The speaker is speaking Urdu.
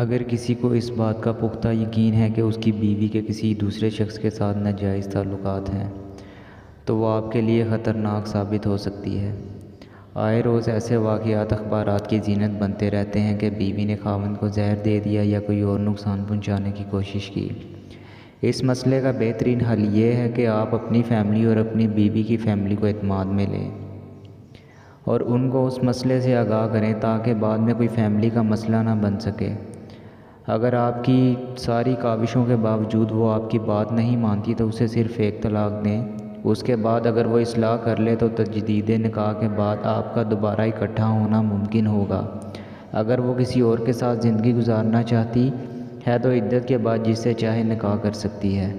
اگر کسی کو اس بات کا پختہ یقین ہے کہ اس کی بیوی کے کسی دوسرے شخص کے ساتھ ناجائز تعلقات ہیں تو وہ آپ کے لیے خطرناک ثابت ہو سکتی ہے۔ آئے روز ایسے واقعات اخبارات کی زینت بنتے رہتے ہیں کہ بیوی نے خاوند کو زہر دے دیا یا کوئی اور نقصان پہنچانے کی کوشش کی۔ اس مسئلے کا بہترین حل یہ ہے کہ آپ اپنی فیملی اور اپنی بیوی کی فیملی کو اعتماد میں لیں اور ان کو اس مسئلے سے آگاہ کریں تاکہ بعد میں کوئی فیملی کا مسئلہ نہ بن سکے۔ اگر آپ کی ساری کاوشوں کے باوجود وہ آپ کی بات نہیں مانتی تو اسے صرف ایک طلاق دیں۔ اس کے بعد اگر وہ اصلاح کر لے تو تجدید نکاح کے بعد آپ کا دوبارہ اکٹھا ہونا ممکن ہوگا۔ اگر وہ کسی اور کے ساتھ زندگی گزارنا چاہتی ہے تو عدت کے بعد جس سے چاہے نکاح کر سکتی ہے۔